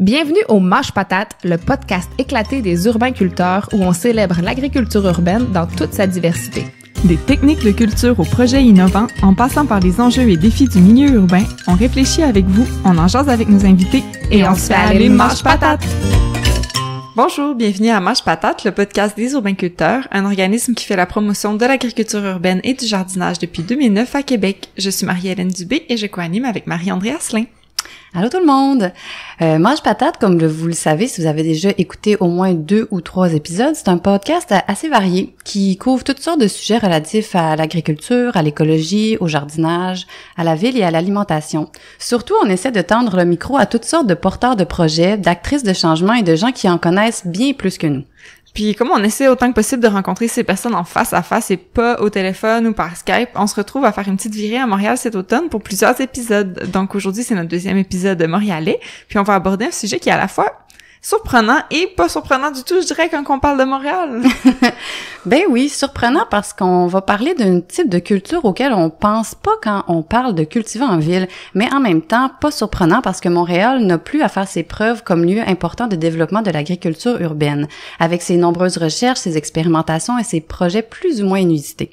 Bienvenue au Mâche Patate, le podcast éclaté des urbainculteurs où on célèbre l'agriculture urbaine dans toute sa diversité. Des techniques de culture aux projets innovants, en passant par les enjeux et défis du milieu urbain, on réfléchit avec vous, on en jase avec nos invités et on se fait aller le Mâche Patate! Bonjour, bienvenue à Mâche Patate, le podcast des urbainculteurs, un organisme qui fait la promotion de l'agriculture urbaine et du jardinage depuis 2009 à Québec. Je suis Marie-Hélène Dubé et je co-anime avec Marie-André Asselin. Allô tout le monde! Mâche Patate, comme vous le savez, si vous avez déjà écouté au moins 2 ou 3 épisodes, c'est un podcast assez varié qui couvre toutes sortes de sujets relatifs à l'agriculture, à l'écologie, au jardinage, à la ville et à l'alimentation. Surtout, on essaie de tendre le micro à toutes sortes de porteurs de projets, d'actrices de changement et de gens qui en connaissent bien plus que nous. Puis comme on essaie autant que possible de rencontrer ces personnes en face à face et pas au téléphone ou par Skype, on se retrouve à faire une petite virée à Montréal cet automne pour plusieurs épisodes. Donc aujourd'hui, c'est notre 2e épisode montréalais, puis on va aborder un sujet qui est à la fois surprenant et pas surprenant du tout, je dirais, quand on parle de Montréal. Ben oui, surprenant parce qu'on va parler d'un type de culture auquel on pense pas quand on parle de cultiver en ville, mais en même temps, pas surprenant parce que Montréal n'a plus à faire ses preuves comme lieu important de développement de l'agriculture urbaine, avec ses nombreuses recherches, ses expérimentations et ses projets plus ou moins inusités.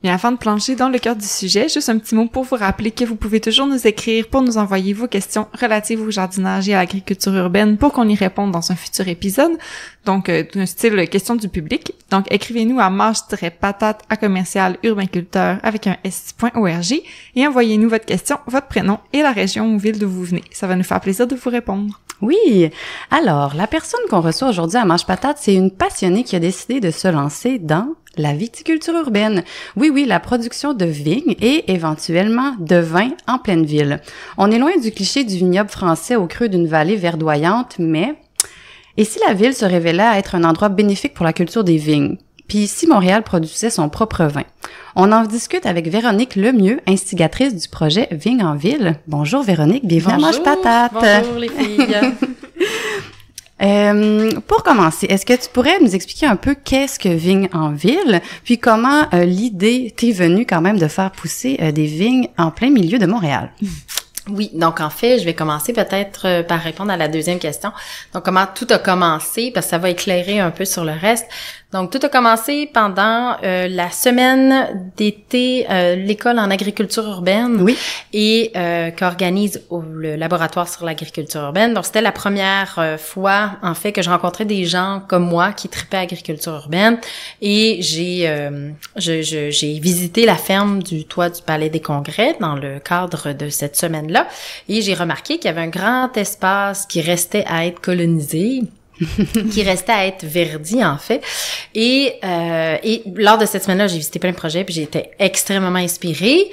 Mais avant de plonger dans le cœur du sujet, juste un petit mot pour vous rappeler que vous pouvez toujours nous écrire pour nous envoyer vos questions relatives au jardinage et à l'agriculture urbaine pour qu'on y réponde dans un futur épisode. Donc, un style question du public. Donc, écrivez-nous à mâche-patate@urbainculteur avec un s.org et envoyez-nous votre question, votre prénom et la région ou ville d'où vous venez. Ça va nous faire plaisir de vous répondre. Oui! Alors, la personne qu'on reçoit aujourd'hui à Mâche Patate, c'est une passionnée qui a décidé de se lancer dans la viticulture urbaine. Oui, la production de vignes et éventuellement de vin en pleine ville. On est loin du cliché du vignoble français au creux d'une vallée verdoyante, mais... Et si la ville se révélait à être un endroit bénéfique pour la culture des vignes? Puis si Montréal produisait son propre vin? On en discute avec Véronique Lemieux, instigatrice du projet Vignes en ville. Bonjour Véronique, bienvenue à Mâche Patate. Bonjour les filles. Pour commencer, est-ce que tu pourrais nous expliquer un peu qu'est-ce que Vignes en ville, puis comment l'idée t'est venue quand même de faire pousser des vignes en plein milieu de Montréal? Oui, donc en fait, je vais commencer peut-être par répondre à la deuxième question. Donc comment tout a commencé, parce que ça va éclairer un peu sur le reste. Donc tout a commencé pendant la semaine d'été, l'école en agriculture urbaine, oui, et qu'organise le laboratoire sur l'agriculture urbaine. Donc c'était la première fois en fait que je rencontrais des gens comme moi qui tripaient agriculture urbaine, et j'ai visité la ferme du toit du Palais des Congrès dans le cadre de cette semaine-là, et j'ai remarqué qu'il y avait un grand espace qui restait à être colonisé, qui restait à être verdi en fait, et lors de cette semaine-là, j'ai visité plein de projets puis j'ai été extrêmement inspirée.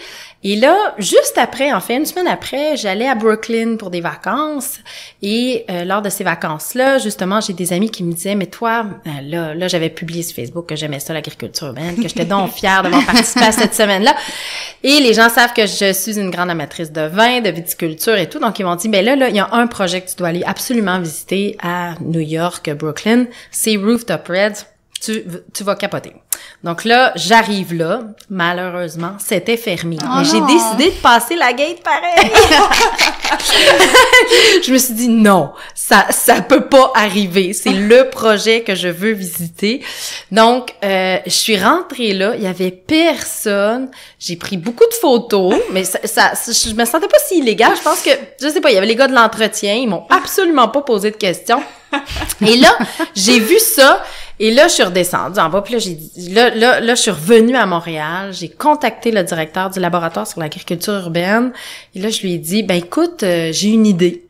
Et là, juste après, en fait, une semaine après, j'allais à Brooklyn pour des vacances, et lors de ces vacances-là, justement, j'ai des amis qui me disaient, mais toi, là, j'avais publié sur Facebook que j'aimais ça, l'agriculture urbaine, que j'étais donc fière d'avoir participé à cette semaine-là, et les gens savent que je suis une grande amatrice de vin, de viticulture et tout, donc ils m'ont dit, ben là, il y a un projet que tu dois aller absolument visiter à New York, Brooklyn, c'est Rooftop Reds. Tu vas capoter. Donc là, j'arrive là. Malheureusement, c'était fermé. Oh mais j'ai décidé de passer la gate pareil. Je me suis dit non, ça peut pas arriver. C'est le projet que je veux visiter. Donc, je suis rentrée là. Il y avait personne. J'ai pris beaucoup de photos, mais je me sentais pas si illégale. Je pense que, je sais pas, il y avait les gars de l'entretien. Ils m'ont absolument pas posé de questions. Et là, j'ai vu ça. Et là, je suis redescendue en bas, puis là, j'ai dit, là, je suis revenue à Montréal, j'ai contacté le directeur du laboratoire sur l'agriculture urbaine, et là, je lui ai dit, ben écoute, j'ai une idée.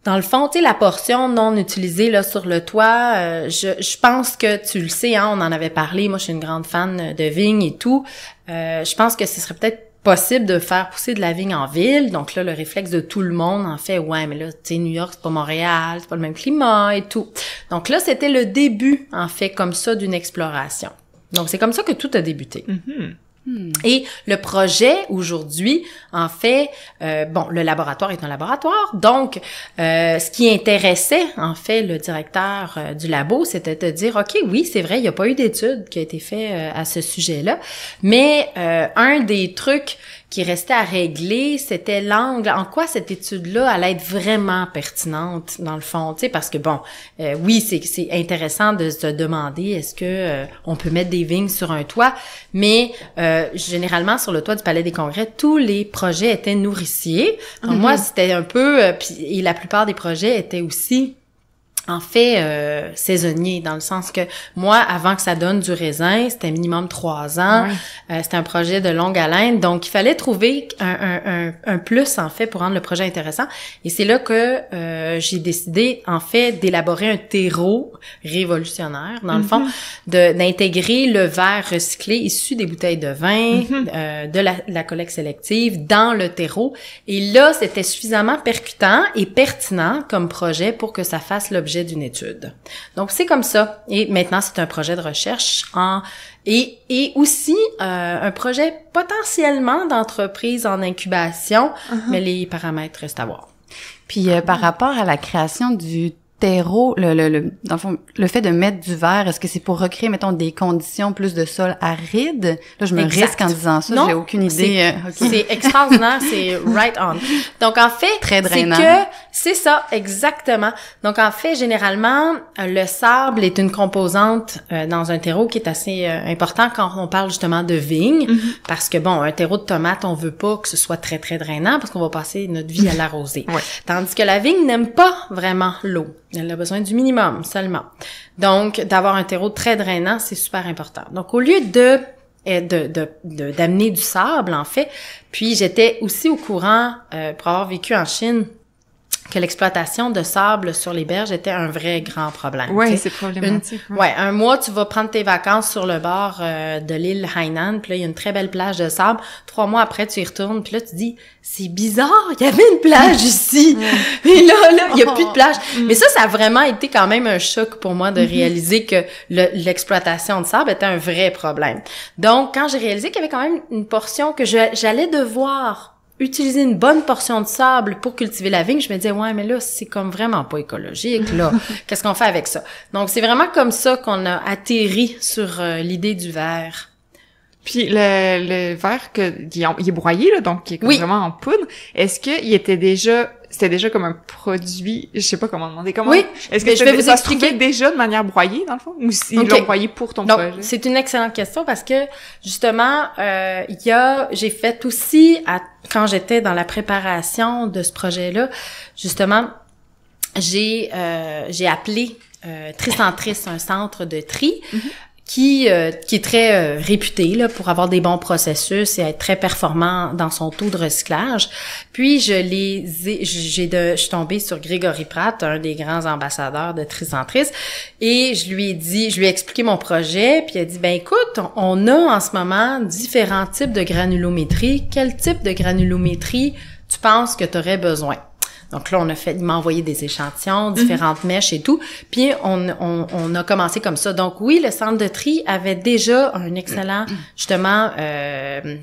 Dans le fond, tu sais, la portion non utilisée, là, sur le toit, je pense que tu le sais, hein, on en avait parlé, moi, je suis une grande fan de vignes et tout, je pense que ce serait peut-être possible de faire pousser de la vigne en ville. Donc là, le réflexe de tout le monde en fait, ouais, mais là, tu sais, New York, c'est pas Montréal, c'est pas le même climat et tout. Donc là, c'était le début, en fait, comme ça, d'une exploration. Donc c'est comme ça que tout a débuté. Mm-hmm. Et le projet, aujourd'hui, en fait, le laboratoire est un laboratoire, donc ce qui intéressait, en fait, le directeur du labo, c'était de dire, OK, oui, c'est vrai, il n'y a pas eu d'étude qui a été faite à ce sujet-là, mais un des trucs qui restait à régler, c'était l'angle, en quoi cette étude-là allait être vraiment pertinente, dans le fond, tu sais, parce que bon, oui, c'est intéressant de se demander est-ce que on peut mettre des vignes sur un toit, mais généralement, sur le toit du Palais des Congrès, tous les projets étaient nourriciers. Donc moi, c'était un peu, et la plupart des projets étaient aussi en fait saisonnier, dans le sens que moi, avant que ça donne du raisin, c'était minimum 3 ans. C'était un projet de longue haleine, donc il fallait trouver un plus, en fait, pour rendre le projet intéressant. Et c'est là que j'ai décidé, en fait, d'élaborer un terreau révolutionnaire, dans le fond, d'intégrer le verre recyclé issu des bouteilles de vin, de la collecte sélective, dans le terreau. Et là, c'était suffisamment percutant et pertinent comme projet pour que ça fasse l'objet d'une étude. Donc, c'est comme ça. Et maintenant, c'est un projet de recherche et aussi un projet potentiellement d'entreprise en incubation, mais les paramètres restent à voir. Puis, par rapport à la création du terreau, dans le fond, le fait de mettre du verre, est-ce que c'est pour recréer, mettons, des conditions plus de sol aride? Là, je me risque en disant ça, j'ai aucune idée. C'est extraordinaire, c'est right on. Donc, en fait, très drainant. C'est ça, exactement. Donc, en fait, généralement, le sable est une composante dans un terreau qui est assez important quand on parle justement de vigne, parce que, bon, un terreau de tomates, on veut pas que ce soit très, très drainant, parce qu'on va passer notre vie à l'arroser. Tandis que la vigne n'aime pas vraiment l'eau. Elle a besoin du minimum seulement. Donc, d'avoir un terreau très drainant, c'est super important. Donc, au lieu d'amener du sable, en fait, puis j'étais aussi au courant, pour avoir vécu en Chine, que l'exploitation de sable sur les berges était un vrai grand problème. Oui, c'est problématique. Un mois, tu vas prendre tes vacances sur le bord de l'île Hainan, puis là, il y a une très belle plage de sable. 3 mois après, tu y retournes, puis là, tu dis, c'est bizarre, il y avait une plage ici. Et là, il y a plus de plage. Mais ça a vraiment été quand même un choc pour moi de réaliser que l'exploitation de sable était un vrai problème. Donc, quand j'ai réalisé qu'il y avait quand même une portion que j'allais devoir utiliser une bonne portion de sable pour cultiver la vigne, je me disais, ouais, mais là, c'est comme vraiment pas écologique, là. Qu'est-ce qu'on fait avec ça? Donc, c'est vraiment comme ça qu'on a atterri sur l'idée du verre. Puis, le verre il est broyé, là, donc il est vraiment en poudre. Est-ce que c'était déjà comme un produit, je sais pas comment demander, comment? Oui. Est-ce que je vais vous expliquer déjà de manière broyée, dans le fond? Ou s'ils l'ont broyé pour ton projet? C'est une excellente question parce que, justement, j'ai fait aussi, quand j'étais dans la préparation de ce projet-là, justement, j'ai appelé Tricentris, un centre de tri, qui est très réputé là pour avoir des bons processus et être très performant dans son taux de recyclage. Puis je suis tombée sur Grégory Pratt, un des grands ambassadeurs de Tricentris, et je lui ai expliqué mon projet, puis il a dit ben écoute, on a en ce moment différents types de granulométrie. Quel type de granulométrie tu penses que tu aurais besoin? Donc là, il m'a envoyé des échantillons, différentes mèches et tout. Puis on a commencé comme ça. Donc oui, le centre de tri avait déjà un excellent, justement,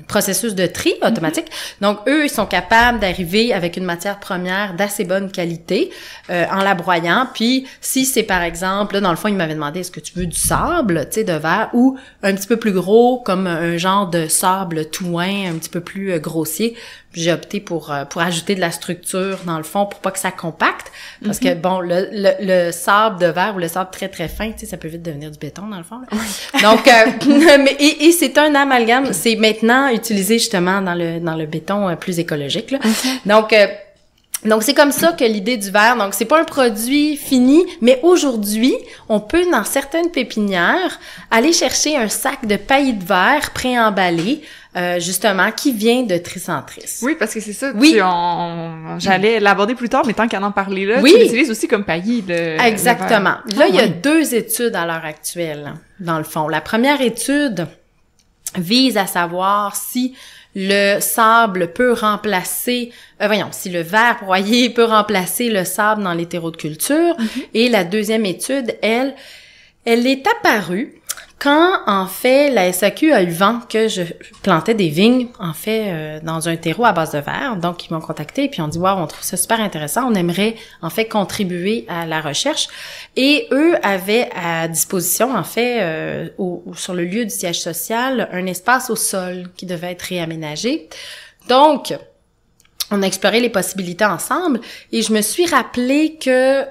processus de tri automatique. Donc eux, ils sont capables d'arriver avec une matière première d'assez bonne qualité en la broyant. Puis si c'est par exemple, là, dans le fond, ils m'avaient demandé est-ce que tu veux du sable, tu sais, de verre ou un petit peu plus gros, comme un genre de sable touin, un petit peu plus grossier. J'ai opté pour ajouter de la structure dans le fond pour pas que ça compacte parce que bon le sable de verre ou le sable très très fin, tu sais, ça peut vite devenir du béton dans le fond. Donc et c'est un amalgame, c'est maintenant utilisé justement dans le béton plus écologique là. Donc c'est comme ça que l'idée du verre, donc c'est pas un produit fini, mais aujourd'hui, on peut dans certaines pépinières aller chercher un sac de paillis de verre préemballé justement qui vient de Tricentris. Oui, parce que c'est ça, oui. J'allais l'aborder plus tard, mais tant qu'à en parler là, oui. Tu l'utilises aussi comme paillis Exactement. Là, il y a 2 études à l'heure actuelle dans le fond. La première étude vise à savoir si le sable peut remplacer, si le verre broyé peut remplacer le sable dans les terreaux de culture. Et la deuxième étude, elle est apparue quand, en fait, la SAQ a eu vent que je plantais des vignes, en fait, dans un terreau à base de verre. Donc, ils m'ont contacté et puis on dit, wow, on trouve ça super intéressant. On aimerait, en fait, contribuer à la recherche. Et eux avaient à disposition, en fait, sur le lieu du siège social, un espace au sol qui devait être réaménagé. Donc, on a exploré les possibilités ensemble et je me suis rappelé que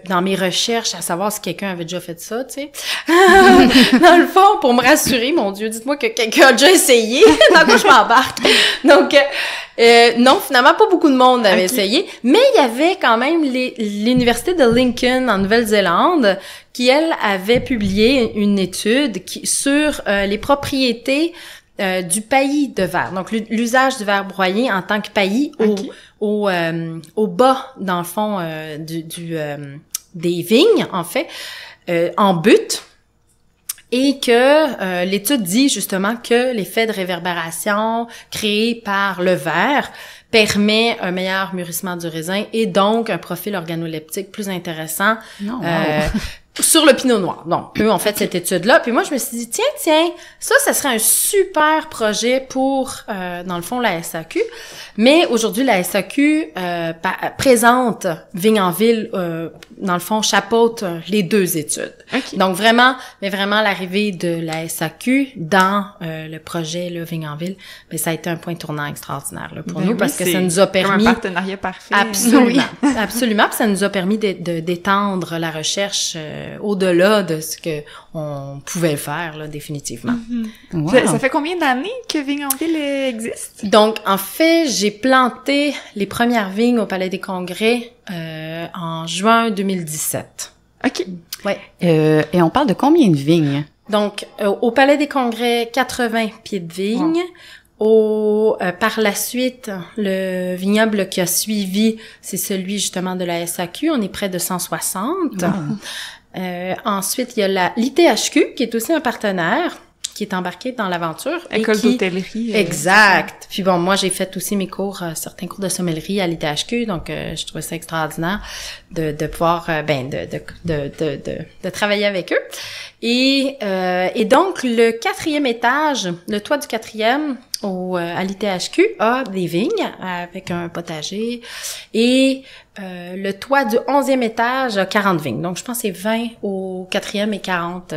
dans mes recherches à savoir si quelqu'un avait déjà fait ça, tu sais, dans le fond, pour me rassurer, mon Dieu, dites-moi que quelqu'un a déjà essayé, dans quoi je m'embarque. Donc, non, finalement, pas beaucoup de monde avait essayé, mais il y avait quand même l'université de Lincoln en Nouvelle-Zélande qui, elle, avait publié une étude sur les propriétés du paillis de verre. Donc, l'usage du verre broyé en tant que paillis au bas, dans le fond, des vignes, en fait, en butte. Et que l'étude dit justement que l'effet de réverbération créé par le verre permet un meilleur mûrissement du raisin et donc un profil organoleptique plus intéressant sur le pinot noir. Donc, eux ont fait cette étude-là. Puis moi, je me suis dit, tiens, ça serait un super projet pour, dans le fond, la SAQ. Mais aujourd'hui, la SAQ présente Vigne en Ville, dans le fond, chapeaute les deux études. Okay. Donc, vraiment l'arrivée de la SAQ dans le projet là, Vigne en Ville, ben, ça a été un point tournant extraordinaire là, pour nous parce que ça nous a permis... un partenariat parfait. Absolument. Absolument. Puis ça nous a permis d'étendre la recherche au-delà de ce que on pouvait faire, là, définitivement. Mm-hmm. Wow. Ça fait combien d'années que Vigne en Ville existe? Donc, en fait, j'ai planté les premières vignes au Palais des Congrès en juin 2017. OK. Ouais. Et on parle de combien de vignes? Donc, au Palais des Congrès, 80 pieds de vigne. Wow. Par la suite, le vignoble qui a suivi, c'est celui justement de la SAQ. On est près de 160. Wow. Ensuite, il y a l'ITHQ, qui est aussi un partenaire, qui est embarqué dans l'aventure. École d'hôtellerie. Exact. Puis bon, moi, j'ai fait aussi mes cours, certains cours de sommellerie à l'ITHQ, donc je trouvais ça extraordinaire de pouvoir, de travailler avec eux. Et donc, le 4e étage, le toit du 4e à l'ITHQ a des vignes avec un potager et le toit du 11e étage a 40 vignes. Donc, je pense que c'est 20 au 4e et 40.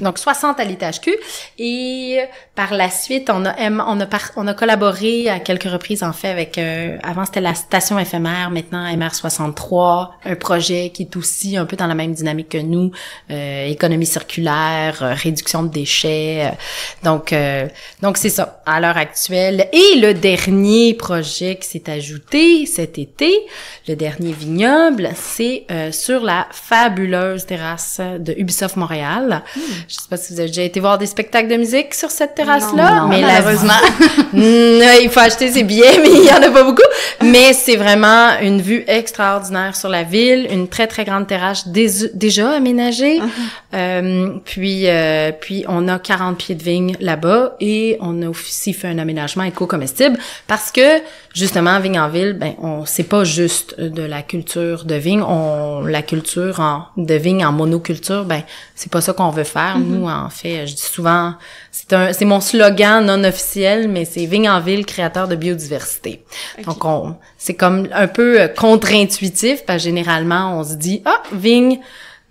Donc, 60 à l'ITHQ. Et par la suite, on a collaboré à quelques reprises, en fait, avec... avant, c'était la station éphémère. Maintenant, MR63. Un projet qui est aussi un peu dans la même dynamique que nous. Économie circulaire, réduction de déchets. Donc, c'est ça, à l'heure actuelle. Et le dernier projet qui s'est ajouté cet été, le dernier vignoble, c'est sur la fabuleuse terrasse de Ubisoft Montréal. Je sais pas si vous avez déjà été voir des spectacles de musique sur cette terrasse-là, non, mais malheureusement, il faut acheter ses billets, mais il y en a pas beaucoup. Mais c'est vraiment une vue extraordinaire sur la ville, une très très grande terrasse déjà aménagée. Puis on a 40 pieds de vigne là-bas et on a aussi fait un aménagement éco-comestible parce que justement Vigne en Ville, c'est pas juste de la culture de vigne, la culture de vigne en monoculture, c'est pas ça qu'on veut faire. Nous, en fait, je dis souvent, c'est mon slogan non officiel, mais c'est Vigne en Ville, créateur de biodiversité. Okay. Donc c'est comme un peu contre-intuitif parce que généralement on se dit vigne.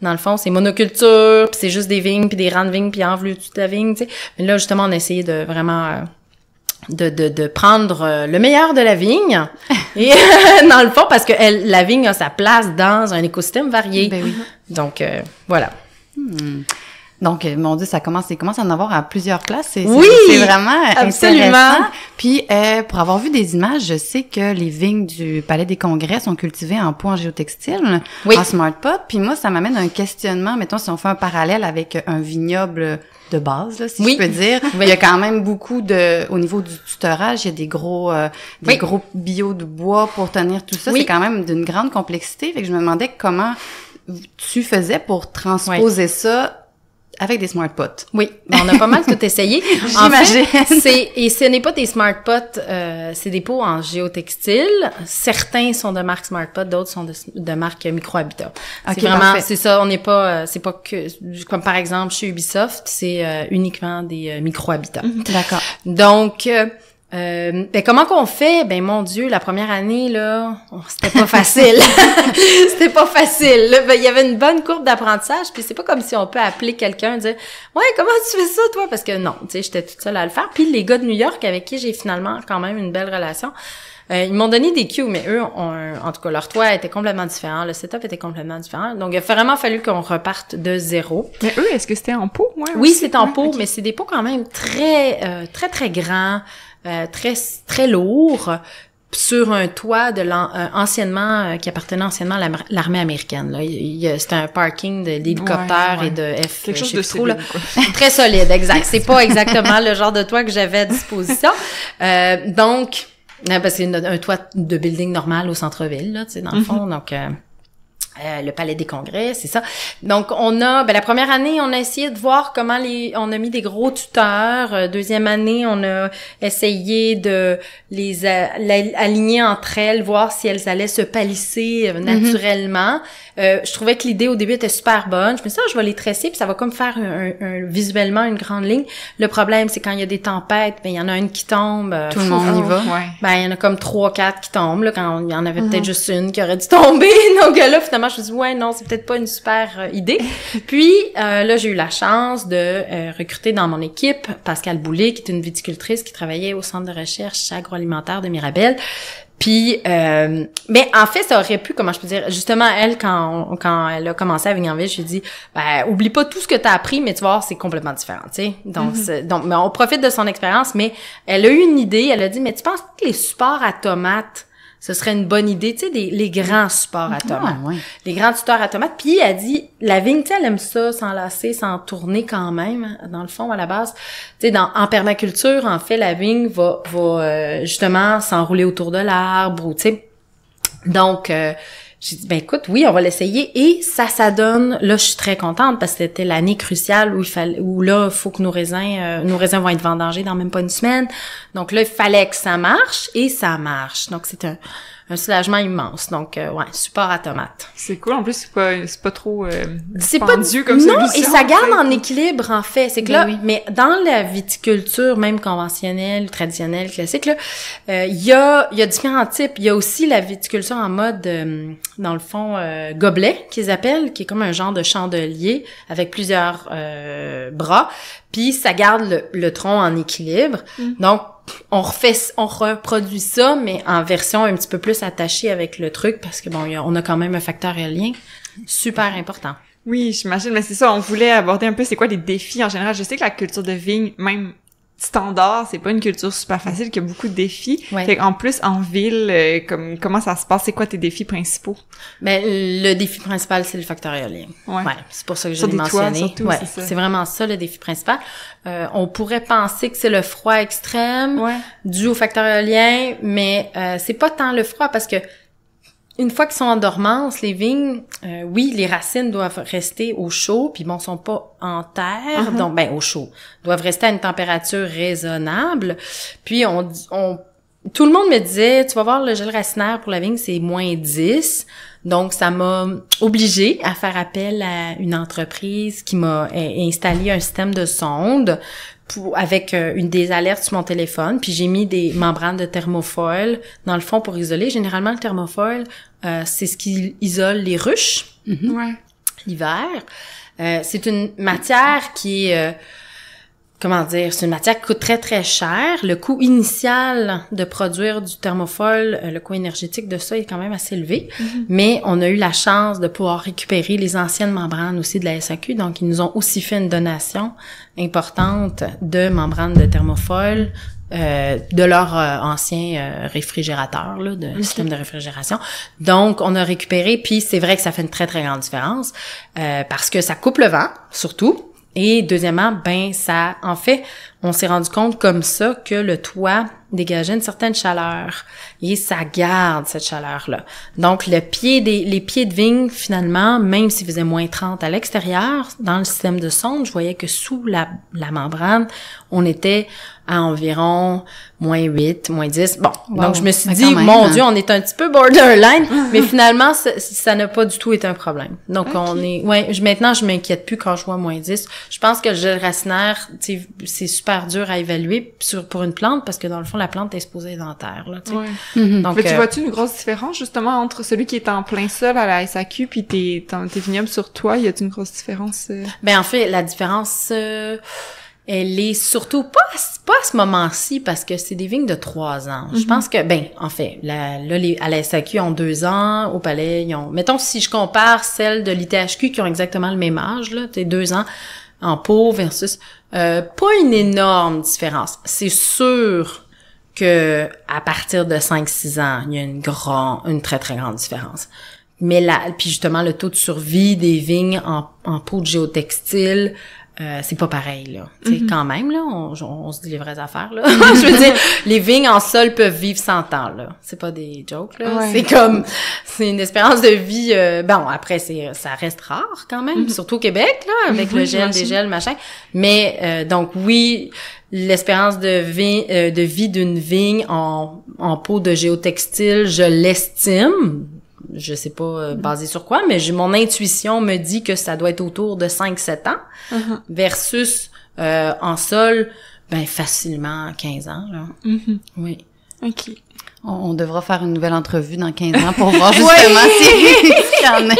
Dans le fond, c'est monoculture, puis c'est juste des vignes, puis des rangs de vignes, puis envelopes toute la vigne, tu sais. Mais là, justement, on a essayé de vraiment de prendre le meilleur de la vigne et dans le fond, parce que la vigne a sa place dans un écosystème varié. Ben oui. Donc, voilà. Donc, mon Dieu, il commence à en avoir à plusieurs places. C'est vraiment absolument intéressant. Puis, pour avoir vu des images, je sais que les vignes du Palais des Congrès sont cultivées en pot en géotextile, en smart pot. Puis moi, ça m'amène à un questionnement. Mettons, si on fait un parallèle avec un vignoble de base, là, si je peux dire. Il y a quand même beaucoup au niveau du tutorage, il y a des gros bio de bois pour tenir tout ça. C'est quand même d'une grande complexité. Fait que je me demandais comment tu faisais pour transposer ça avec des smart pots. Oui, on a pas mal tout essayé. J'imagine. En fait, et ce n'est pas des smart pots, c'est des pots en géotextile. Certains sont de marque Smart Pot, d'autres sont de marque Microhabitat. C'est vraiment, c'est ça, on n'est pas, c'est pas que, comme par exemple chez Ubisoft, c'est uniquement des Microhabitat. D'accord. Donc, Ben comment qu'on fait? Ben mon Dieu, la première année là, c'était pas facile. C'était pas facile. Là, ben, il y avait une bonne courbe d'apprentissage, puis c'est pas comme si on peut appeler quelqu'un et dire "Ouais, comment tu fais ça toi?" Parce que non, tu sais, j'étais toute seule à le faire. Puis les gars de New York avec qui j'ai finalement quand même une belle relation, ils m'ont donné des cues, mais eux, en tout cas, leur toit était complètement différent, le setup était complètement différent. Donc, il a vraiment fallu qu'on reparte de zéro. Mais eux, est-ce que c'était en pot? Ouais, oui, aussi? c'est en pot, okay. mais c'est des pots quand même très grands, très lourds, sur un toit de qui appartenait anciennement à l'armée américaine. Là, c'était un parking d'hélicoptères et de F. Quelque chose de solide, là. Très solide, exact. C'est pas exactement le genre de toit que j'avais à disposition. Donc, c'est un toit de building normal au centre-ville, là, tu sais, dans le fond. Donc, le Palais des Congrès, c'est ça. Donc, la première année, on a essayé de voir comment on a mis des gros tuteurs. Deuxième année, on a essayé de les aligner entre elles, voir si elles allaient se palisser naturellement. Je trouvais que l'idée au début était super bonne. Je me suis dit, je vais les tresser, puis ça va comme faire visuellement une grande ligne. Le problème, c'est quand il y a des tempêtes, ben il y en a une qui tombe. Tout le monde y va. Ouais. Ben il y en a comme 3-4 qui tombent, là, quand il y en avait peut-être juste une qui aurait dû tomber. Donc là, finalement, je me suis dit, ouais, non, c'est peut-être pas une super idée. Puis là, j'ai eu la chance de recruter dans mon équipe Pascale Boulay, qui est une viticultrice qui travaillait au centre de recherche agroalimentaire de Mirabel. Puis, mais en fait, ça aurait pu, comment je peux dire, justement, elle, quand elle a commencé à Vignanville, je lui ai dit, ben, oublie pas tout ce que t'as appris, mais tu vas voir, c'est complètement différent, tu sais. Donc, mais on profite de son expérience, mais elle a eu une idée, elle a dit, mais tu penses que les supports à tomates, ce serait une bonne idée, tu sais, les grands supports à tomates. Ouais. Les grands tuteurs à tomates. Puis, elle dit, la vigne, tu sais, elle aime ça, s'enlacer, s'en tourner quand même, dans le fond, à la base. Tu sais, en permaculture, en fait, la vigne va justement s'enrouler autour de l'arbre, ou tu sais. Donc, j'ai dit, ben écoute, oui, on va l'essayer. Et ça donne, là, je suis très contente parce que c'était l'année cruciale où là, il faut que nos raisins vont être vendangés dans même pas une semaine. Donc là, il fallait que ça marche et ça marche. Donc, c'est un soulagement immense. Donc, ouais, support à tomates. C'est cool. En plus, c'est pas trop c'est pas dispendieux comme non, solution. Et ça garde en équilibre, en fait. C'est que Ben là, oui. mais dans la viticulture, même conventionnelle, traditionnelle, classique, là, il y a différents types. Il y a aussi la viticulture en mode, dans le fond, gobelet, qu'ils appellent, qui est comme un genre de chandelier avec plusieurs bras. Puis ça garde le tronc en équilibre. Donc, on reproduit ça, mais en version un petit peu plus attachée avec le truc, parce que bon, on a quand même un facteur éolien super important. Oui, j'imagine, mais c'est ça, on voulait aborder un peu c'est quoi les défis en général. Je sais que la culture de vigne, même standard, c'est pas une culture super facile, qu'il y a beaucoup de défis. Ouais. Fait en plus, en ville, comment ça se passe? C'est quoi tes défis principaux? Ben, le défi principal, c'est le facteur éolien. Ouais. C'est pour ça que je Sur l'ai des toits, mentionné. surtout, Ouais, c'est ça. c'est vraiment ça le défi principal. On pourrait penser que c'est le froid extrême dû au facteur éolien, mais c'est pas tant le froid parce que une fois qu'ils sont en dormance, les vignes, oui, les racines doivent rester au chaud, puis bon, sont pas en terre, donc ben au chaud, doivent rester à une température raisonnable. Puis tout le monde me disait, tu vas voir le gel racinaire pour la vigne, c'est -10. Donc, ça m'a obligée à faire appel à une entreprise qui m'a installé un système de sonde avec des alertes sur mon téléphone. Puis j'ai mis des membranes de thermofoil dans le fond pour isoler. Généralement, le thermofoil, c'est ce qui isole les ruches l'hiver. C'est une matière qui est... c'est une matière qui coûte très, très cher. Le coût initial de produire du thermofoil, le coût énergétique de ça est quand même assez élevé. Mais on a eu la chance de pouvoir récupérer les anciennes membranes aussi de la SAQ. Donc, ils nous ont aussi fait une donation importante de membranes de thermofoil de leur ancien réfrigérateur, là, de système de réfrigération. Donc, on a récupéré, puis c'est vrai que ça fait une très, très grande différence parce que ça coupe le vent, surtout. Et deuxièmement, en fait, on s'est rendu compte comme ça que le toit dégageait une certaine chaleur et ça garde cette chaleur-là. Donc, les pieds de vigne, finalement, même s'il faisait -30 à l'extérieur, dans le système de sonde, je voyais que sous la membrane, on était à environ -8, -10. Bon, donc je me suis dit, mon Dieu, on est un petit peu borderline, mais finalement, ça n'a pas du tout été un problème. Donc, maintenant, je m'inquiète plus quand je vois -10. Je pense que le gel racinaire, c'est super super dur à évaluer pour une plante parce que dans le fond, la plante est supposée être dans la terre, là, tu sais. Ouais. Donc, mais tu vois-tu une grosse différence, justement, entre celui qui est en plein sol à la SAQ puis tes vignobles sur toi? Y a-t-il une grosse différence? Ben, en fait, la différence, elle est surtout pas à ce moment-ci parce que c'est des vignes de 3 ans. Je pense que, en fait, à la SAQ, ils ont 2 ans. Au Palais, ils ont... Mettons, si je compare celles de l'ITHQ qui ont exactement le même âge, là, 2 ans en pot versus... pas une énorme différence. C'est sûr que à partir de 5-6 ans, il y a une très, très grande différence. Mais puis justement, le taux de survie des vignes en pot de géotextile... c'est pas pareil, là. Tu sais, quand même, là, on se dit les vraies affaires, là. Je veux dire, les vignes en sol peuvent vivre 100 ans, là. C'est pas des jokes, là. Ouais. C'est une espérance de vie, après, ça reste rare, quand même, surtout au Québec, là, avec le gel, dégel, machin. Mais, donc, oui, l'espérance de vie d'une vigne en pot de géotextile, je l'estime. Je sais pas basé sur quoi, mais mon intuition me dit que ça doit être autour de 5-7 ans versus en sol, facilement 15 ans, là. Oui. OK. On devra faire une nouvelle entrevue dans 15 ans pour voir justement s'il y en a.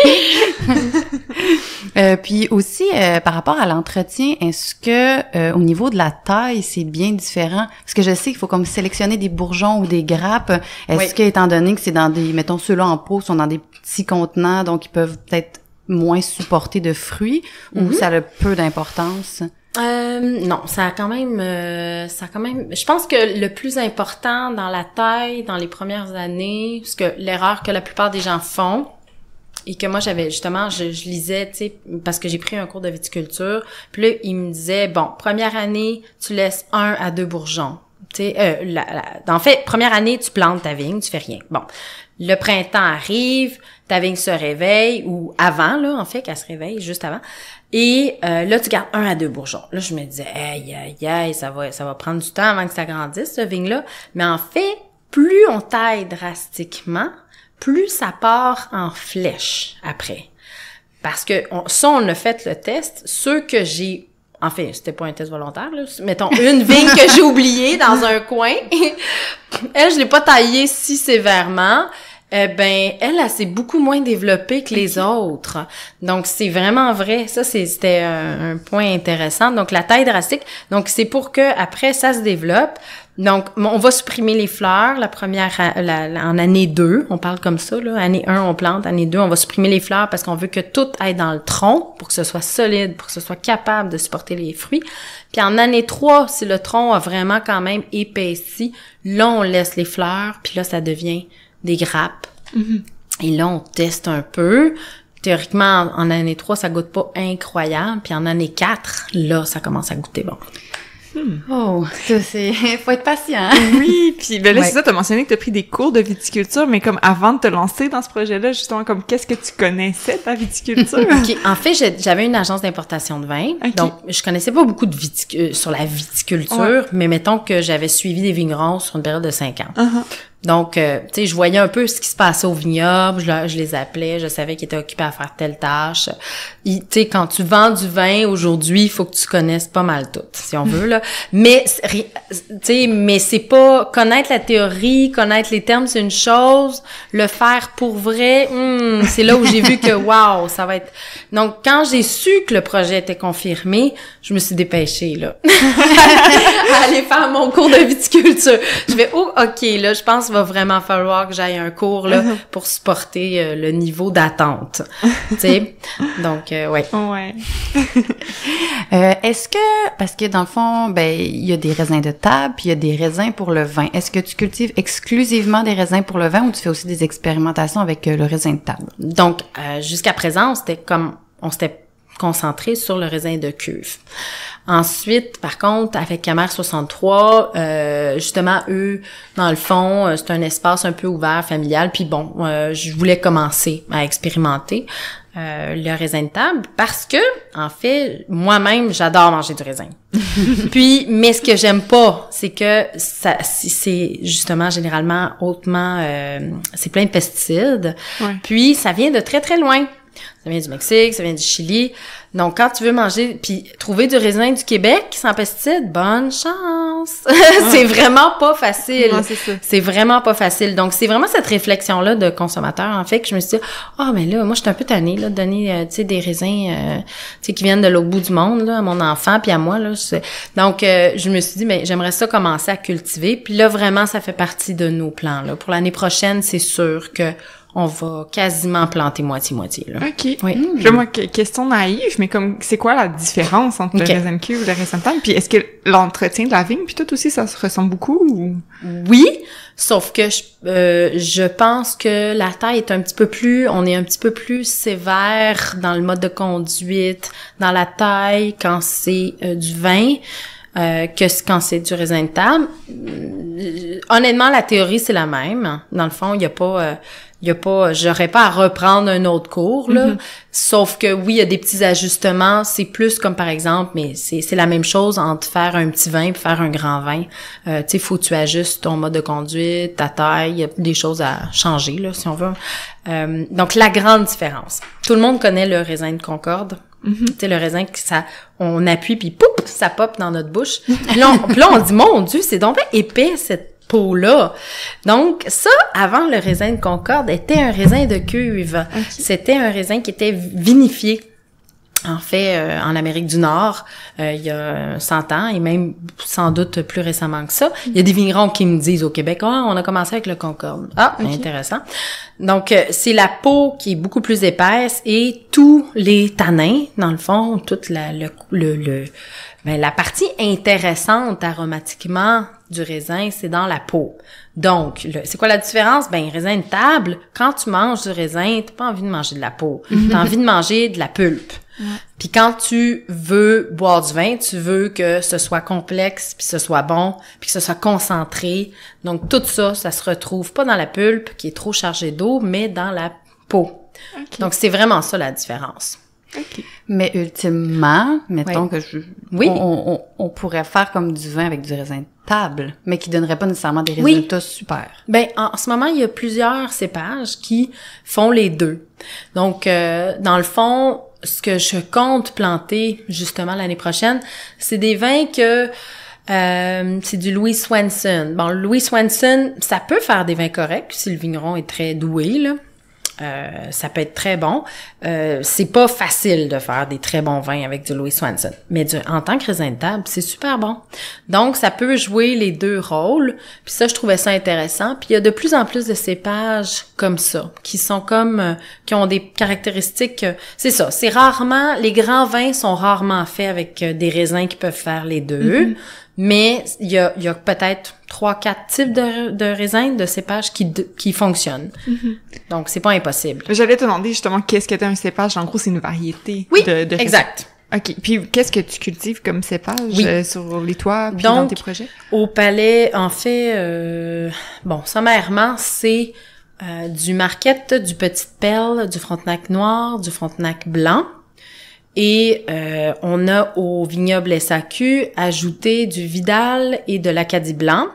Puis aussi, par rapport à l'entretien, est-ce que au niveau de la taille, c'est bien différent? Parce que je sais qu'il faut comme sélectionner des bourgeons ou des grappes. Est-ce que, étant donné que c'est dans des, mettons, ceux-là en pot sont dans des petits contenants, donc ils peuvent peut-être moins supporter de fruits, ou ça a peu d'importance? Non, ça a quand même, je pense que le plus important dans la taille, dans les premières années, parce que l'erreur que la plupart des gens font, et que moi j'avais justement, je lisais, tu sais, parce que j'ai pris un cours de viticulture, puis là, il me disait, bon, première année, tu laisses 1 à 2 bourgeons. Tu sais, en fait, première année, tu plantes ta vigne, tu fais rien. Bon, le printemps arrive, ta vigne se réveille, ou avant, là, en fait, qu'elle se réveille, juste avant. Et là, tu gardes 1 à 2 bourgeons. Là, je me disais, aïe, ça va prendre du temps avant que ça grandisse, ce vigne-là. Mais en fait, plus on taille drastiquement, plus ça part en flèche après. Parce que on a fait le test. Ceux que j'ai... En fait, c'était pas un test volontaire, là. Mettons, une vigne que j'ai oubliée dans un coin. Elle, je l'ai pas taillée si sévèrement. Elle s'est beaucoup moins développée que les autres. Donc, c'est vraiment vrai. Ça, c'était un point intéressant. Donc, la taille drastique. Donc, c'est pour que après ça se développe. Donc, on va supprimer les fleurs la première, en année 2. On parle comme ça, là. Année 1, on plante. Année 2, on va supprimer les fleurs parce qu'on veut que tout aille dans le tronc pour que ce soit solide, pour que ce soit capable de supporter les fruits. Puis en année 3, si le tronc a vraiment quand même épaissi, là, on laisse les fleurs. Puis là, ça devient des grappes. Et là, on teste un peu. Théoriquement, en année 3, ça goûte pas incroyable. Puis en année 4, là, ça commence à goûter bon. Oh, faut être patient. Oui, puis là, c'est ça, t'as mentionné que t'as pris des cours de viticulture, mais comme avant de te lancer dans ce projet-là, justement, comme qu'est-ce que tu connaissais ta viticulture? OK. En fait, j'avais une agence d'importation de vin. Okay. Donc, je connaissais pas beaucoup sur la viticulture, mais mettons que j'avais suivi des vignerons sur une période de 5 ans. Donc, tu sais, je voyais un peu ce qui se passait au vignoble, je les appelais, je savais qu'ils étaient occupés à faire telle tâche. Tu sais, quand tu vends du vin aujourd'hui, il faut que tu connaisses pas mal tout, si on veut, là. Mais, tu sais, mais c'est pas connaître la théorie, connaître les termes, c'est une chose. Le faire pour vrai, c'est là où j'ai vu que, wow, ça va être... Donc, quand j'ai su que le projet était confirmé, je me suis dépêchée, là, à aller faire mon cours de viticulture. Je vais, OK, là, je pense va vraiment falloir que j'aille un cours là pour supporter le niveau d'attente. Tu sais. Donc ouais. Est-ce que parce que dans le fond il y a des raisins de table puis il y a des raisins pour le vin. Est-ce que tu cultives exclusivement des raisins pour le vin ou tu fais aussi des expérimentations avec le raisin de table? Donc jusqu'à présent, on s'était concentré sur le raisin de cuve. Ensuite, par contre, avec Camer 63, justement, eux, dans le fond, c'est un espace un peu ouvert, familial. Puis bon, je voulais commencer à expérimenter le raisin de table parce que, en fait, moi-même, j'adore manger du raisin. Puis, mais ce que j'aime pas, c'est que c'est justement généralement hautement, c'est plein de pesticides. Puis, ça vient de très très loin. Ça vient du Mexique, ça vient du Chili. Donc, quand tu veux manger, puis trouver du raisin du Québec sans pesticides, bonne chance! C'est vraiment pas facile. Non, c'est ça. C'est vraiment pas facile. Donc, c'est vraiment cette réflexion-là de consommateur, en fait, que je me suis dit, mais là, moi, je suis un peu tannée, là, de donner, tu sais, des raisins, tu sais, qui viennent de l'autre bout du monde, là, à mon enfant puis à moi, là. Donc, je me suis dit, mais j'aimerais ça commencer à cultiver. Puis là, vraiment, ça fait partie de nos plans, là. Pour l'année prochaine, c'est sûr que on va quasiment planter moitié-moitié, là. OK. Oui. Puis là, moi, question naïve, mais comme, c'est quoi la différence entre le raisin de cuve et le raisin de table? Puis est-ce que l'entretien de la vigne, puis tout aussi, ça se ressemble beaucoup ou? Oui, sauf que je pense que la taille est on est un petit peu plus sévère dans le mode de conduite, dans la taille quand c'est du vin. Que quand c'est du raisin de table. Honnêtement, la théorie, c'est la même. Dans le fond, j'aurais pas à reprendre un autre cours, là. Sauf que oui, il y a des petits ajustements. C'est plus comme, par exemple, mais c'est la même chose entre faire un petit vin et faire un grand vin. Tu sais, faut que tu ajustes ton mode de conduite, ta taille. Il y a des choses à changer, là, si on veut. Donc, la grande différence. Tout le monde connaît le raisin de Concorde. Tu sais, le raisin que on appuie puis poup, ça pop dans notre bouche. Puis là, on dit, mon Dieu, c'est donc bien épais, cette peau-là. Donc, ça, avant, le raisin de Concorde était un raisin de cuve. Okay. C'était un raisin qui était vinifié. En fait, en Amérique du Nord, il y a 100 ans, et même sans doute plus récemment que ça, il y a des vignerons qui me disent au Québec, on a commencé avec le Concorde. Okay. Intéressant. Donc, c'est la peau qui est beaucoup plus épaisse et tous les tanins, dans le fond, toute la partie intéressante aromatiquement du raisin, c'est dans la peau. Donc, c'est quoi la différence? Raisin de table, quand tu manges du raisin, t'as pas envie de manger de la peau. T'as envie de manger de la pulpe. Puis quand tu veux boire du vin, tu veux que ce soit complexe, puis ce soit bon, puis que ce soit concentré. Donc, tout ça, ça se retrouve pas dans la pulpe, qui est trop chargée d'eau, mais dans la peau. Okay. Donc, c'est vraiment ça la différence. Okay. Mais ultimement, mettons que on pourrait faire comme du vin avec du raisin de table, mais qui donnerait pas nécessairement des résultats super. En ce moment, il y a plusieurs cépages qui font les deux. Donc, dans le fond, ce que je compte planter justement l'année prochaine, c'est des vins que c'est du Louis Swanson. Bon, Louis Swanson, ça peut faire des vins corrects si le vigneron est très doué, là. Ça peut être très bon. C'est pas facile de faire des très bons vins avec du Louis Swanson. Mais en tant que raisin de table, c'est super bon. Donc, ça peut jouer les deux rôles. Puis ça, je trouvais ça intéressant. Puis il y a de plus en plus de cépages comme ça, qui sont comme, qui ont des caractéristiques, c'est ça. C'est rarement, les grands vins sont rarement faits avec des raisins qui peuvent faire les deux. Mais il y a peut-être 3-4 types de raisins, de cépages qui fonctionnent. Donc, c'est pas impossible. J'allais te demander justement qu'est-ce que t'es un cépage. En gros, c'est une variété de exact. OK. Puis, qu'est-ce que tu cultives comme cépage sur les toits puis dans tes projets? Au palais, en fait, sommairement, c'est du Marquette, du Petite Perle, du Frontenac noir, du Frontenac blanc. Et on a au vignoble SAQ ajouté du Vidal et de l'Acadie blanc.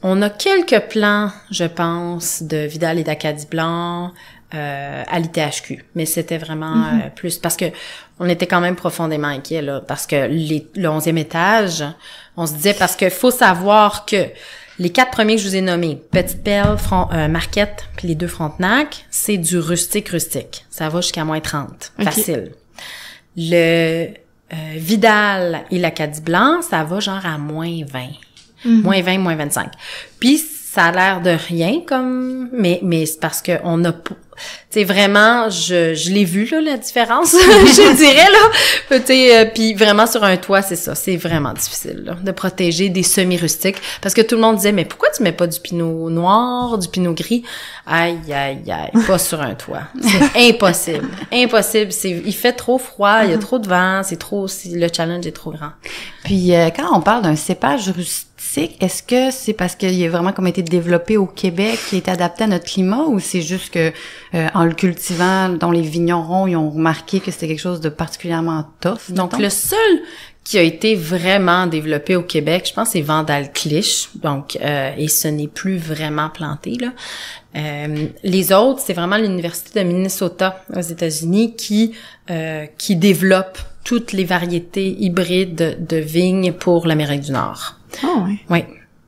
On a quelques plants, je pense, de Vidal et d'Acadie blanc à l'ITHQ, mais c'était vraiment plus parce que on était quand même profondément inquiets là, parce que le 11e étage, on se disait parce que faut savoir que les 4 premiers que je vous ai nommés, Petite Perle, Marquette, puis les 2 Frontenac, c'est du rustique. Ça va jusqu'à -30, facile. Le Vidal et l'Acadie blanc, ça va genre à -20. -20, -25. Puis ça a l'air de rien comme mais c'est parce que on a tu sais vraiment je l'ai vu là la différence je dirais là tu sais puis vraiment sur un toit c'est ça c'est vraiment difficile là, de protéger des semi-rustiques parce que tout le monde disait mais pourquoi tu mets pas du pinot noir du pinot gris aïe pas sur un toit c'est impossible il fait trop froid il y a trop de vent le challenge est trop grand. Puis quand on parle d'un cépage rustique, est-ce que c'est parce qu'il a vraiment comme été développé au Québec, qui est adapté à notre climat, ou c'est juste que en le cultivant, dont les vignerons ils ont remarqué que c'était quelque chose de particulièrement tough? Donc le seul qui a été vraiment développé au Québec. Je pense que c'est Vandal-Clich, donc et ce n'est plus vraiment planté là. Les autres, c'est vraiment l'université de Minnesota aux États-Unis qui développe toutes les variétés hybrides de vignes pour l'Amérique du Nord. Oh oui. Oui.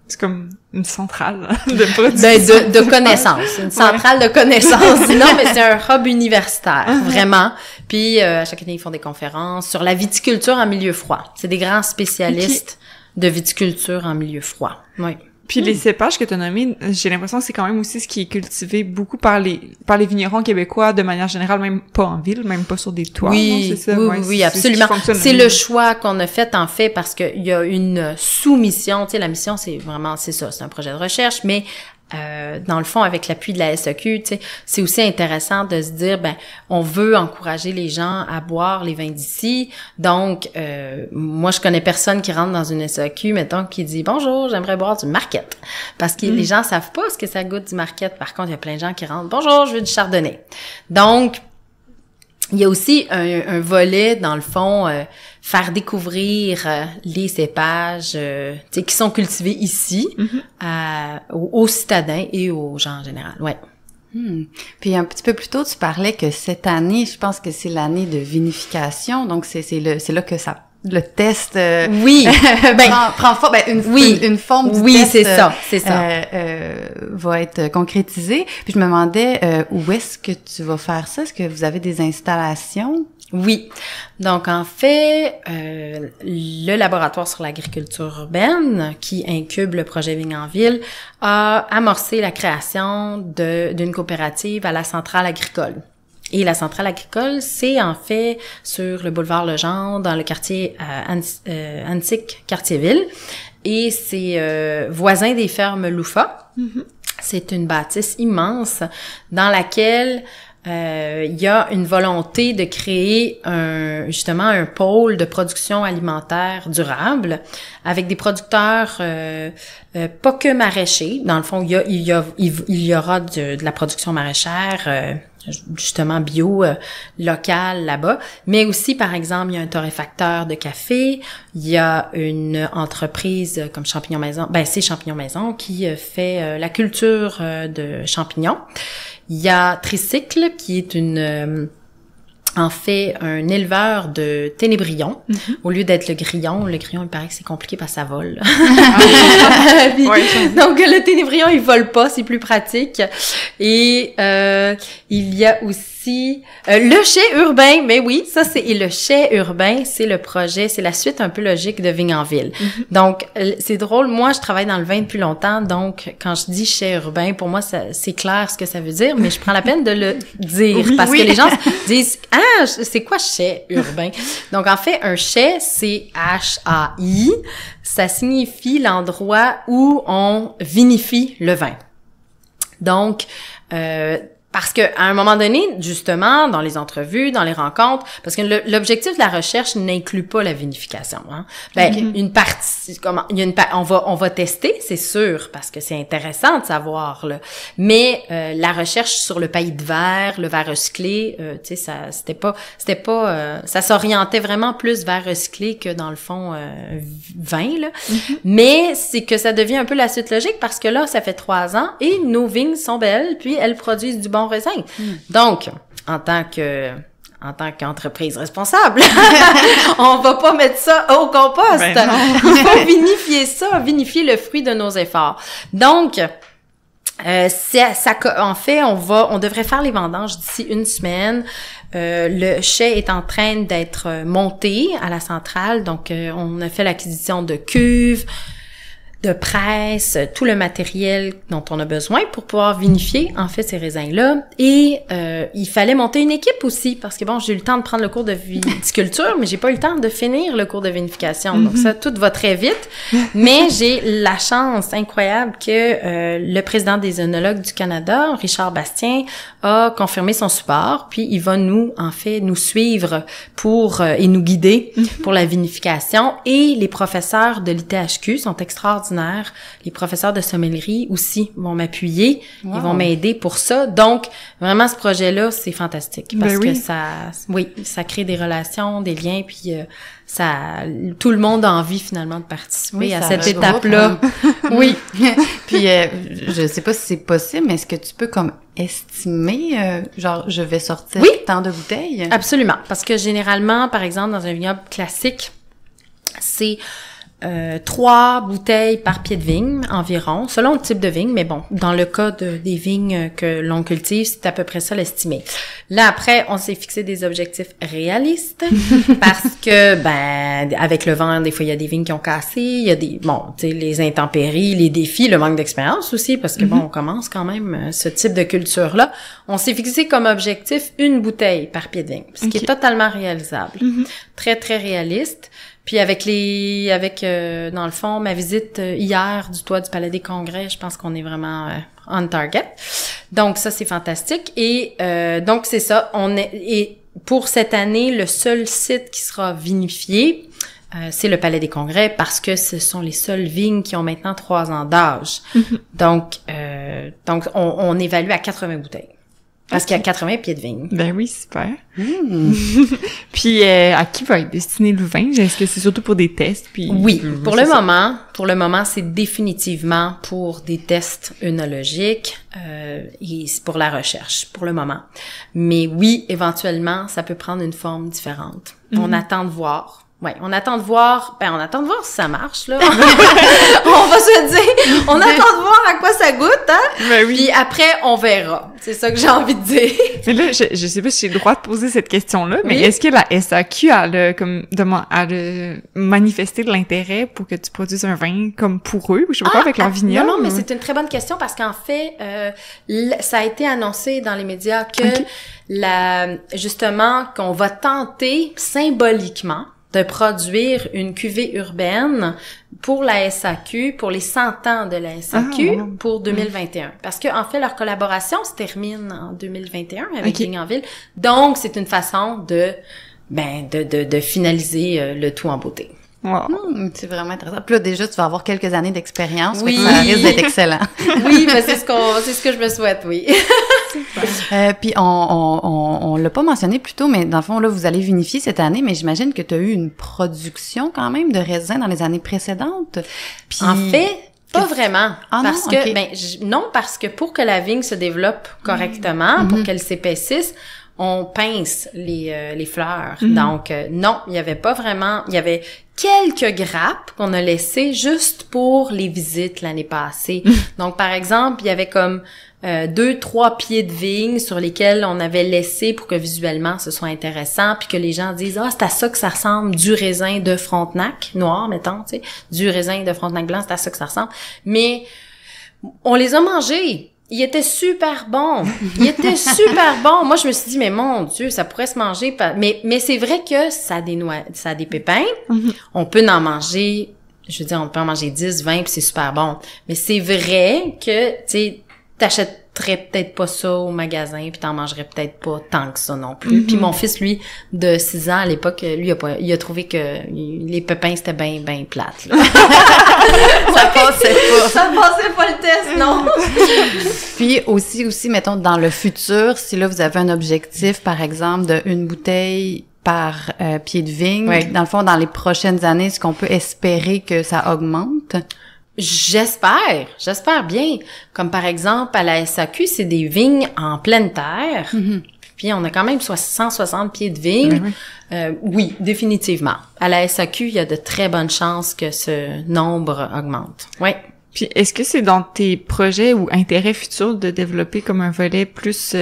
C'est comme une centrale de production. Ben, de connaissances. Une centrale de connaissances. Non, mais c'est un hub universitaire, vraiment. Puis, à chaque année, ils font des conférences sur la viticulture en milieu froid. C'est des grands spécialistes de viticulture en milieu froid. Oui. Puis les cépages que tu as nommés, j'ai l'impression que c'est quand même aussi ce qui est cultivé beaucoup par les vignerons québécois de manière générale, même pas en ville, même pas sur des toits. Oui, non, c'est ça? Oui, absolument. C'est le choix qu'on a fait en fait parce qu'il y a une sous-mission. Tu sais, la mission c'est ça, c'est un projet de recherche, mais dans le fond, avec l'appui de la SAQ, tu sais, c'est aussi intéressant de se dire, ben, on veut encourager les gens à boire les vins d'ici. Donc, moi, je connais personne qui rentre dans une SAQ, mettons, qui dit, bonjour, j'aimerais boire du Marquette. Parce que les gens savent pas ce que ça goûte du Marquette. Par contre, il y a plein de gens qui rentrent, bonjour, je veux du Chardonnay. Donc, il y a aussi un volet, dans le fond, faire découvrir les cépages qui sont cultivés ici aux citadins et aux gens en général. Ouais. Puis un petit peu plus tôt, tu parlais que cette année, je pense que c'est l'année de vinification, donc c'est là que ça le test oui prend forme, une forme du oui, test c'est ça va être concrétisée. Puis je me demandais où est-ce que tu vas faire ça? Est-ce que vous avez des installations? Oui. Donc, en fait, le laboratoire sur l'agriculture urbaine, qui incube le projet Vigne en ville, a amorcé la création d'une coopérative à la centrale agricole. Et la centrale agricole, c'est en fait sur le boulevard Legendre, dans le quartier Antique, Quartier-Ville. Et c'est voisin des fermes Loufa. Mm-hmm. C'est une bâtisse immense dans laquelle il y a une volonté de créer justement un pôle de production alimentaire durable avec des producteurs pas que maraîchers. Dans le fond, il y aura de la production maraîchère justement bio, local là-bas, mais aussi par exemple, il y a un torréfacteur de café, il y a une entreprise comme Champignons Maison, c'est Champignons Maison qui fait la culture de champignons. Il y a Tricycle qui est en fait un éleveur de ténébrions. Mm-hmm. Au lieu d'être le grillon, il paraît que c'est compliqué parce que ça vole. Puis, donc le ténébrion, il vole pas, c'est plus pratique. Et il y a aussi le chai urbain, mais oui, ça et le chai urbain, c'est le projet, c'est la suite un peu logique de Vigne en ville. Mm-hmm. Donc c'est drôle, moi je travaille dans le vin depuis longtemps, donc quand je dis chai urbain, pour moi c'est clair ce que ça veut dire, mais je prends la peine de le dire parce que les gens disent c'est quoi chai urbain? Donc, en fait, un chai, c'est H-A-I. Ça signifie l'endroit où on vinifie le vin. Donc, parce que à un moment donné, justement, dans les entrevues, dans les rencontres, parce que l'objectif de la recherche n'inclut pas la vinification. Hein. Une partie, on va tester, c'est sûr, parce que c'est intéressant de savoir là. Mais la recherche sur le paillis de verre, le verre recyclé, tu sais, ça s'orientait vraiment plus vers recyclé que dans le fond vin là. Mm-hmm. Mais c'est que ça devient un peu la suite logique parce que là, ça fait 3 ans et nos vignes sont belles, puis elles produisent du bon raisin. Donc, en tant qu'entreprise responsable, on va pas mettre ça au compost. Il faut vinifier le fruit de nos efforts. Donc, en fait, on devrait faire les vendanges d'ici 1 semaine. Le chai est en train d'être monté à la centrale, donc on a fait l'acquisition de cuves, de presse, tout le matériel dont on a besoin pour pouvoir vinifier, en fait, ces raisins-là. Et il fallait monter une équipe aussi, parce que bon, j'ai eu le temps de prendre le cours de viticulture, mais j'ai pas eu le temps de finir le cours de vinification. Donc ça, tout va très vite. Mais j'ai la chance incroyable que le président des œnologues du Canada, Richard Bastien, a confirmé son support, puis il va nous suivre et nous guider pour la vinification. Et les professeurs de l'ITHQ sont extraordinaires. extraordinaire. Les professeurs de sommellerie aussi vont m'appuyer. Wow. Ils vont m'aider pour ça. Donc, vraiment, ce projet-là, c'est fantastique. Parce que ça crée des relations, des liens, puis tout le monde a envie finalement de participer à cette étape-là. Oui. Puis, je sais pas si c'est possible, mais est-ce que tu peux comme estimer, genre, je vais sortir tant de bouteilles? Absolument. Parce que généralement, par exemple, dans un vignoble classique, c'est 3 bouteilles par pied de vigne environ, selon le type de vigne, mais bon, dans le cas des vignes que l'on cultive, c'est à peu près ça l'estimé. Là, après, on s'est fixé des objectifs réalistes parce que, avec le vent, des fois, il y a des vignes qui ont cassé, il y a tu sais, les intempéries, les défis, le manque d'expérience aussi, parce que on commence quand même ce type de culture-là. On s'est fixé comme objectif 1 bouteille par pied de vigne, ce qui est totalement réalisable. Très, très réaliste. Puis dans le fond, ma visite hier du toit du Palais des Congrès, je pense qu'on est vraiment on target. Donc ça, c'est fantastique. Et donc c'est ça. Et pour cette année, le seul site qui sera vinifié, c'est le Palais des Congrès parce que ce sont les seules vignes qui ont maintenant 3 ans d'âge. Donc on évalue à 80 bouteilles. Parce qu'il y a 80 pieds de vigne. Ben oui, super. Puis, à qui va être destiné le vin? Est-ce que c'est surtout pour des tests? Puis, oui, pour le moment, c'est définitivement pour des tests œnologiques et c'est pour la recherche, pour le moment. Mais oui, éventuellement, ça peut prendre une forme différente. On attend de voir. Ouais, on attend de voir si ça marche, là. On va se dire, on attend de voir à quoi ça goûte, hein. Ben oui. Puis après, on verra. C'est ça que j'ai envie de dire. Mais là, je sais pas si j'ai le droit de poser cette question-là, mais oui. Est-ce que la SAQ a manifesté de l'intérêt pour que tu produises un vin comme pour eux, ou je sais pas quoi, avec leur vignoble? Non, mais c'est une très bonne question parce qu'en fait, ça a été annoncé dans les médias que justement, qu'on va tenter symboliquement de produire une cuvée urbaine pour la SAQ, pour les 100 ans de la SAQ, pour 2021. Parce que en fait, leur collaboration se termine en 2021 avec Vigne en Ville. Donc, c'est une façon de finaliser le tout en beauté. Wow. C'est vraiment intéressant. Puis là, déjà, tu vas avoir quelques années d'expérience, fait que ça risque d'être excellent. Oui, mais c'est ce que je me souhaite, oui. Puis on l'a pas mentionné plus tôt, mais dans le fond, là, vous allez vinifier cette année, mais j'imagine que tu as eu une production quand même de raisins dans les années précédentes. Puis... En fait, pas vraiment. Parce que pour que la vigne se développe correctement, pour qu'elle s'épaississe, on pince les fleurs. Donc, non, il y avait pas vraiment... Il y avait quelques grappes qu'on a laissées juste pour les visites l'année passée. Donc, par exemple, il y avait comme 2-3 pieds de vigne sur lesquels on avait laissé pour que visuellement ce soit intéressant, puis que les gens disent « Ah, c'est à ça que ça ressemble, du raisin de Frontenac, noir, mettons, tu sais, du raisin de Frontenac blanc, c'est à ça que ça ressemble. » Mais on les a mangés. Il était super bon. Moi, je me suis dit, mais mon Dieu, ça pourrait se manger. Mais c'est vrai que ça a des pépins. On peut en manger, je veux dire, on peut en manger 10, 20, puis c'est super bon. Mais c'est vrai que, tu sais, t'achèterais peut-être pas ça au magasin, puis t'en mangerais peut-être pas tant que ça non plus. Puis mon fils, lui, de 6 ans à l'époque, lui, il a trouvé que les pépins, c'était bien plate, là. Ça passait pas le test, non. Puis aussi, mettons, dans le futur, si là, vous avez un objectif, par exemple, de 1 bouteille par pied de vigne, dans le fond, dans les prochaines années, est-ce qu'on peut espérer que ça augmente? J'espère bien. Comme par exemple, à la SAQ, c'est des vignes en pleine terre. Puis on a quand même 160 pieds de vigne. Oui, définitivement. À la SAQ, il y a de très bonnes chances que ce nombre augmente. Oui. Puis est-ce que c'est dans tes projets ou intérêts futurs de développer comme un volet plus,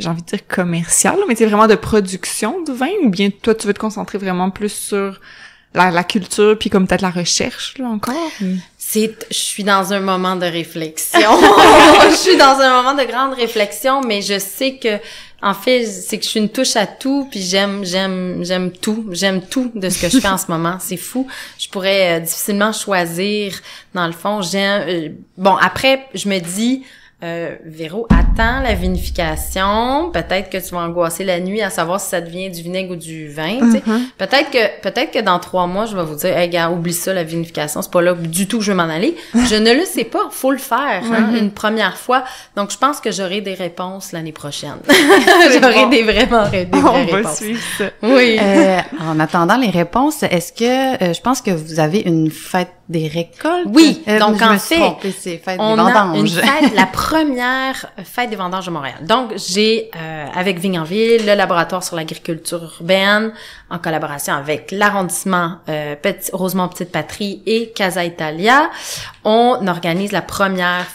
j'ai envie de dire commercial, mais c'est vraiment de production de vin, ou bien toi, tu veux te concentrer vraiment plus sur la culture, puis comme peut-être la recherche, là, encore? Je suis dans un moment de réflexion. Je suis dans un moment de grande réflexion, mais je sais que, en fait, c'est que je suis une touche à tout, puis j'aime tout. J'aime tout de ce que je fais en ce moment. C'est fou. Je pourrais difficilement choisir, dans le fond. Bon, après, je me dis, Véro, attends la vinification. Peut-être que tu vas angoisser la nuit à savoir si ça devient du vinaigre ou du vin. Tu sais. Peut-être que dans 3 mois, je vais vous dire, hey, gars, oublie ça, la vinification, c'est pas là du tout que je veux m'en aller. Je ne le sais pas. Faut le faire, une première fois. Donc, je pense que j'aurai des réponses l'année prochaine. J'aurai des vraies réponses. On va suivre ça. Oui. En attendant les réponses, est-ce que je pense que vous avez une fête des récoltes? Oui, donc je en me suis fait, trompée, c'est fête des on vendanges. a une fête, la première fête des vendanges de Montréal. Donc, j'ai, avec Vigne en Ville, le laboratoire sur l'agriculture urbaine, en collaboration avec l'arrondissement Rosemont-Petite-Patrie et Casa Italia, on organise la première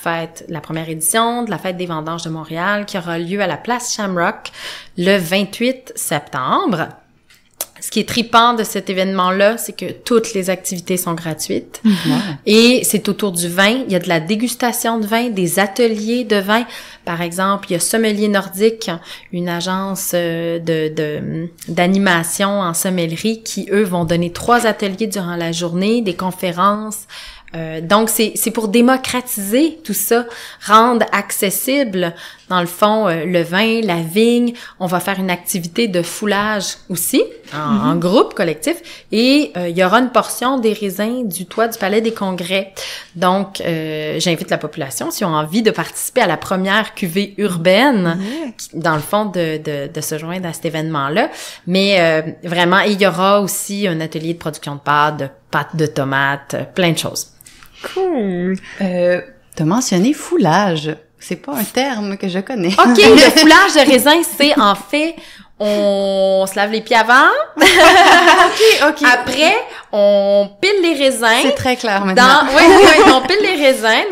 édition de la fête des vendanges de Montréal qui aura lieu à la place Shamrock le 28 septembre. Ce qui est trippant de cet événement-là, c'est que toutes les activités sont gratuites. Et c'est autour du vin. Il y a de la dégustation de vin, des ateliers de vin. Par exemple, il y a Sommelier Nordique, une agence d'animation en sommellerie qui, eux, vont donner 3 ateliers durant la journée, des conférences. Donc, c'est pour démocratiser tout ça, rendre accessible, dans le fond, le vin, la vigne. On va faire une activité de foulage aussi, en groupe, collectif. Et il y aura une portion des raisins du toit du Palais des Congrès. Donc, j'invite la population, si on a envie de participer à la première cuvée urbaine, dans le fond, de se joindre à cet événement-là. Mais vraiment, il y aura aussi un atelier de production de pâtes de tomates, plein de choses. Cool. T'as mentionné foulage. C'est pas un terme que je connais. OK, le foulage de raisin, c'est en fait, on se lave les pieds avant. OK. Après, on pile les raisins. C'est très clair maintenant. Oui, on pile les raisins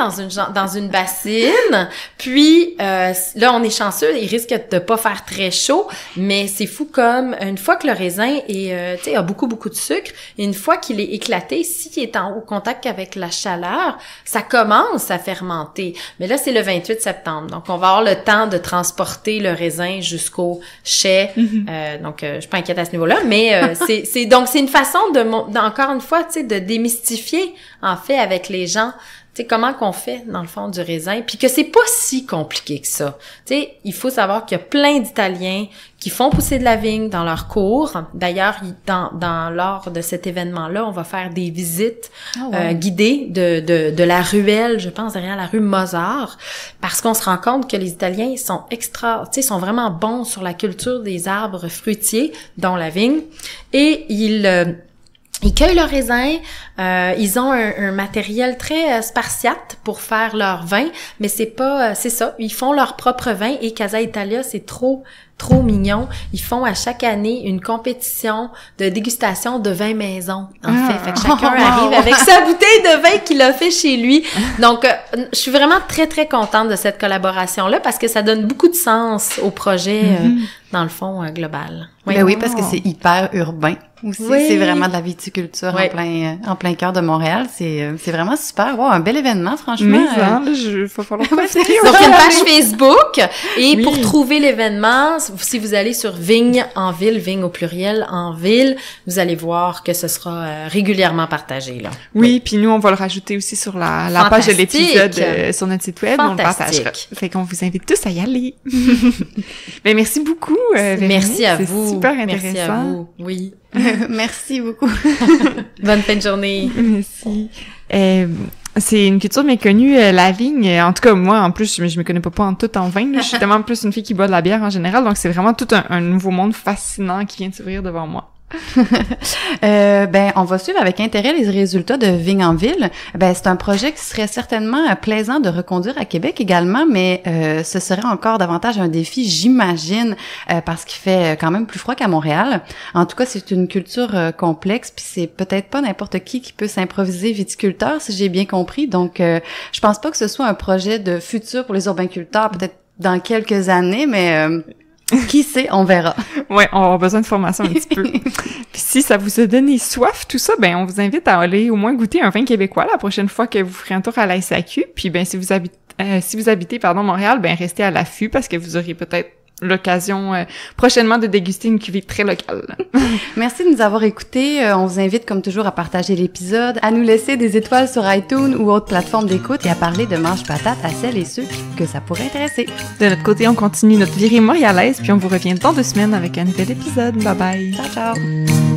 dans une bassine. Puis là, on est chanceux, il risque de pas faire très chaud, mais c'est fou comme une fois que le raisin est, tu sais, a beaucoup de sucre, et une fois qu'il est éclaté, s'il est au contact avec la chaleur, ça commence à fermenter. Mais là, c'est le 28 septembre, donc on va avoir le temps de transporter le raisin jusqu'au chai. Donc, je suis pas inquiète à ce niveau-là, mais c'est une façon encore une fois, tu sais, de démystifier, en fait, avec les gens, tu sais, comment qu'on fait, dans le fond, du raisin, puis que c'est pas si compliqué que ça. Tu sais, il faut savoir qu'il y a plein d'Italiens qui font pousser de la vigne dans leurs cours. D'ailleurs, lors de cet événement-là, on va faire des visites guidées de la ruelle, je pense, derrière la rue Mozart, parce qu'on se rend compte que les Italiens, ils sont sont vraiment bons sur la culture des arbres fruitiers, dont la vigne, et ils cueillent leurs raisins, ils ont un matériel très spartiate pour faire leur vin, mais c'est ça, ils font leur propre vin, et Casa Italia, c'est trop mignon. Ils font à chaque année une compétition de dégustation de vin maison, fait que chacun arrive avec sa bouteille de vin qu'il a fait chez lui. Donc, je suis vraiment très, très contente de cette collaboration-là parce que ça donne beaucoup de sens au projet, dans le fond, global. Oui. Ben oui, parce que c'est hyper urbain aussi. Oui. C'est vraiment de la viticulture en plein cœur de Montréal. C'est vraiment super. Wow, un bel événement, franchement. Mais là, il va falloir pas Donc, une page Facebook. Et pour trouver l'événement, si vous allez sur Vigne en Ville, Vigne au pluriel en Ville, vous allez voir que ce sera régulièrement partagé, là. Oui, puis nous, on va le rajouter aussi sur la page de l'épisode sur notre site web. On le partagera. Fait qu'on vous invite tous à y aller. Ben, merci beaucoup, Véronique. Merci à vous. C'est super intéressant. Merci à vous. Oui. Merci beaucoup. Bonne fin de journée. Merci. C'est une culture méconnue, la vigne. En tout cas, moi, en plus, je me connais pas en tout en vin. Je suis tellement plus une fille qui boit de la bière en général. Donc, c'est vraiment tout un nouveau monde fascinant qui vient de s'ouvrir devant moi. On va suivre avec intérêt les résultats de Vigne en Ville. C'est un projet qui serait certainement plaisant de reconduire à Québec également, mais ce serait encore davantage un défi, j'imagine, parce qu'il fait quand même plus froid qu'à Montréal. En tout cas, c'est une culture complexe, puis c'est peut-être pas n'importe qui peut s'improviser viticulteur, si j'ai bien compris. Donc, je pense pas que ce soit un projet de futur pour les urbainculteurs, peut-être dans quelques années, mais qui sait, on verra. Ouais, on a besoin de formation un petit peu. Puis si ça vous a donné soif, tout ça, on vous invite à aller au moins goûter un vin québécois la prochaine fois que vous ferez un tour à la SAQ. Puis si vous habitez Montréal, restez à l'affût parce que vous aurez peut-être l'occasion prochainement de déguster une cuvée très locale. Merci de nous avoir écoutés. On vous invite comme toujours à partager l'épisode, à nous laisser des étoiles sur iTunes ou autres plateformes d'écoute et à parler de Mange Patate à celles et ceux que ça pourrait intéresser. De notre côté, on continue notre virée montréalaise, puis on vous revient dans 2 semaines avec un nouvel épisode. Bye bye! Ciao, ciao!